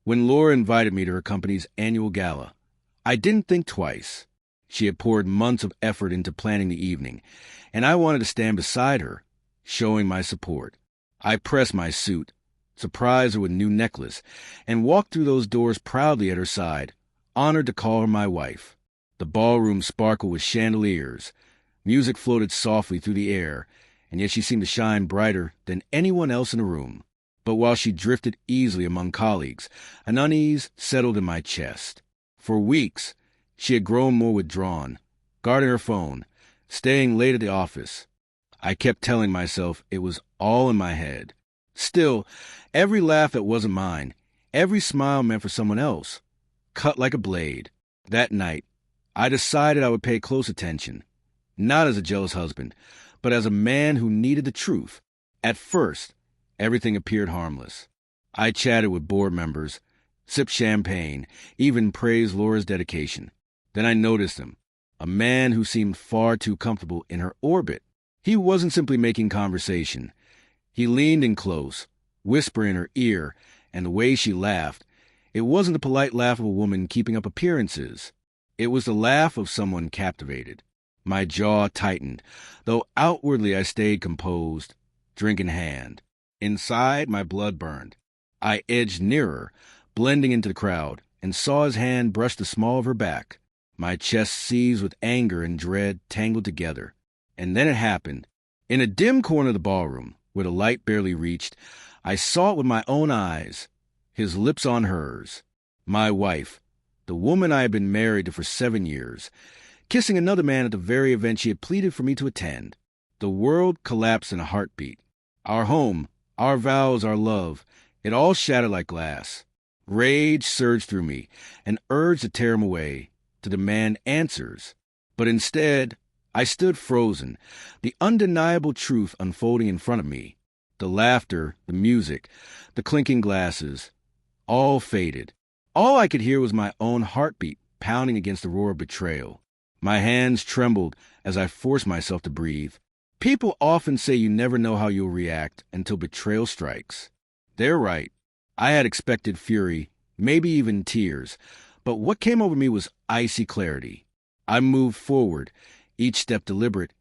When Laura invited me to her company's annual gala, I didn't think twice. She had poured months of effort into planning the evening, and I wanted to stand beside her, showing my support. I pressed my suit, surprised her with a new necklace, and walked through those doors proudly at her side, honored to call her my wife. The ballroom sparkled with chandeliers. Music floated softly through the air, and yet she seemed to shine brighter than anyone else in the room. But while she drifted easily among colleagues, an unease settled in my chest. For weeks, she had grown more withdrawn, guarding her phone, staying late at the office. I kept telling myself it was all in my head. Still, every laugh that wasn't mine, every smile meant for someone else, cut like a blade. That night, I decided I would pay close attention, not as a jealous husband, but as a man who needed the truth. At first, everything appeared harmless. I chatted with board members, sipped champagne, even praised Laura's dedication. Then I noticed him, a man who seemed far too comfortable in her orbit. He wasn't simply making conversation. He leaned in close, whispering in her ear, and the way she laughed, it wasn't the polite laugh of a woman keeping up appearances. It was the laugh of someone captivated. My jaw tightened, though outwardly I stayed composed, drink in hand. Inside, my blood burned. I edged nearer, blending into the crowd, and saw his hand brush the small of her back. My chest seized with anger and dread tangled together. And then it happened. In a dim corner of the ballroom, where the light barely reached, I saw it with my own eyes, his lips on hers. My wife, the woman I had been married to for 7 years, kissing another man at the very event she had pleaded for me to attend. The world collapsed in a heartbeat. Our home, our vows, our love, it all shattered like glass. Rage surged through me, an urge to tear him away, to demand answers. But instead, I stood frozen, the undeniable truth unfolding in front of me. The laughter, the music, the clinking glasses, all faded. All I could hear was my own heartbeat pounding against the roar of betrayal. My hands trembled as I forced myself to breathe. People often say you never know how you'll react until betrayal strikes. They're right. I had expected fury, maybe even tears, but what came over me was icy clarity. I moved forward, each step deliberate,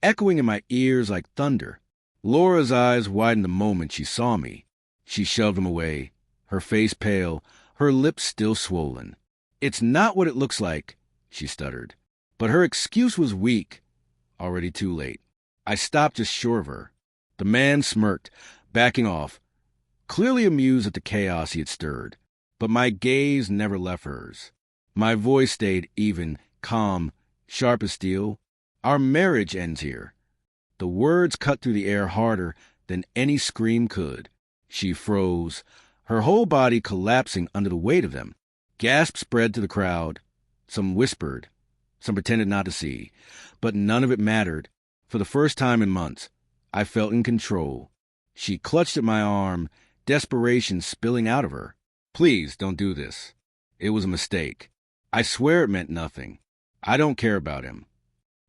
echoing in my ears like thunder. Laura's eyes widened the moment she saw me. She shoved them away, her face pale, her lips still swollen. "It's not what it looks like," she stuttered. But her excuse was weak. Already too late. I stopped just short of her. The man smirked, backing off, clearly amused at the chaos he had stirred. But my gaze never left hers. My voice stayed even, calm, sharp as steel. "Our marriage ends here." The words cut through the air harder than any scream could. She froze, her whole body collapsing under the weight of them. Gasps spread to the crowd. Some whispered. Some pretended not to see. But none of it mattered. For the first time in months, I felt in control. She clutched at my arm, desperation spilling out of her. "Please, don't do this. It was a mistake. I swear it meant nothing. I don't care about him."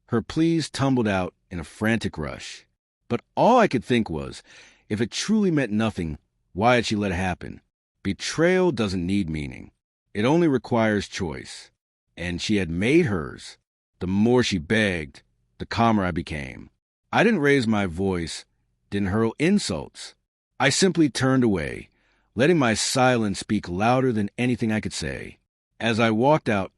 Her pleas tumbled out in a frantic rush. But all I could think was, if it truly meant nothing, why had she let it happen? Betrayal doesn't need meaning. It only requires choice. And she had made hers. The more she begged, the calmer I became. I didn't raise my voice, didn't hurl insults. I simply turned away, letting my silence speak louder than anything I could say. As I walked out,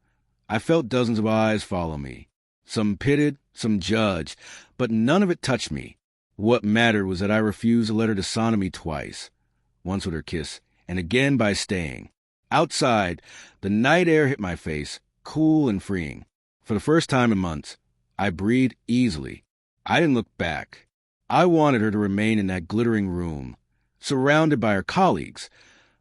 I felt dozens of eyes follow me. Some pitied, some judged, but none of it touched me. What mattered was that I refused to let her dishonor me twice, once with her kiss, and again by staying. Outside, the night air hit my face, cool and freeing. For the first time in months, I breathed easily. I didn't look back. I wanted her to remain in that glittering room, surrounded by her colleagues,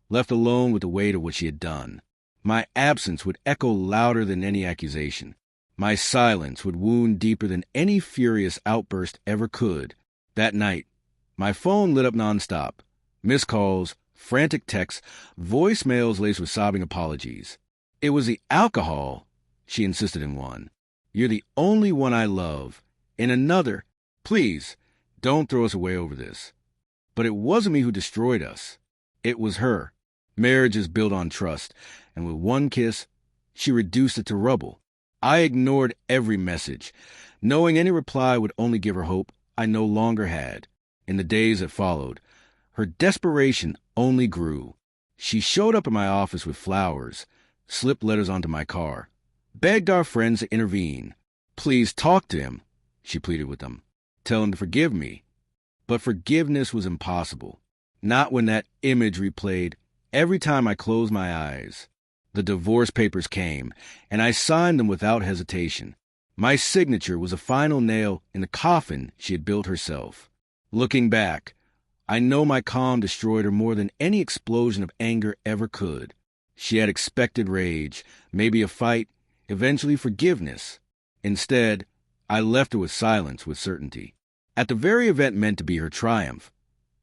left alone with the weight of what she had done. My absence would echo louder than any accusation. My silence would wound deeper than any furious outburst ever could. That night, my phone lit up nonstop. Missed calls, frantic texts, voicemails laced with sobbing apologies. It was the alcohol, she insisted in one. "You're the only one I love." In another, "Please, don't throw us away over this." But it wasn't me who destroyed us. It was her. Marriage is built on trust, and with one kiss, she reduced it to rubble. I ignored every message. Knowing any reply would only give her hope I no longer had. In the days that followed, her desperation only grew. She showed up at my office with flowers, slipped letters onto my car, begged our friends to intervene. Please talk to him, she pleaded with them. Tell him to forgive me. But forgiveness was impossible. Not when that image replayed every time I closed my eyes. The divorce papers came, and I signed them without hesitation. My signature was a final nail in the coffin she had built herself. Looking back, I know my calm destroyed her more than any explosion of anger ever could. She had expected rage, maybe a fight, eventually forgiveness. Instead, I left her with silence, with certainty. At the very event meant to be her triumph,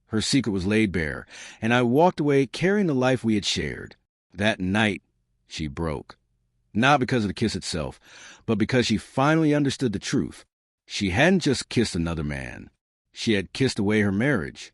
her secret was laid bare, and I walked away carrying the life we had shared. That night, she broke. Not because of the kiss itself, but because she finally understood the truth. She hadn't just kissed another man. She had kissed away her marriage.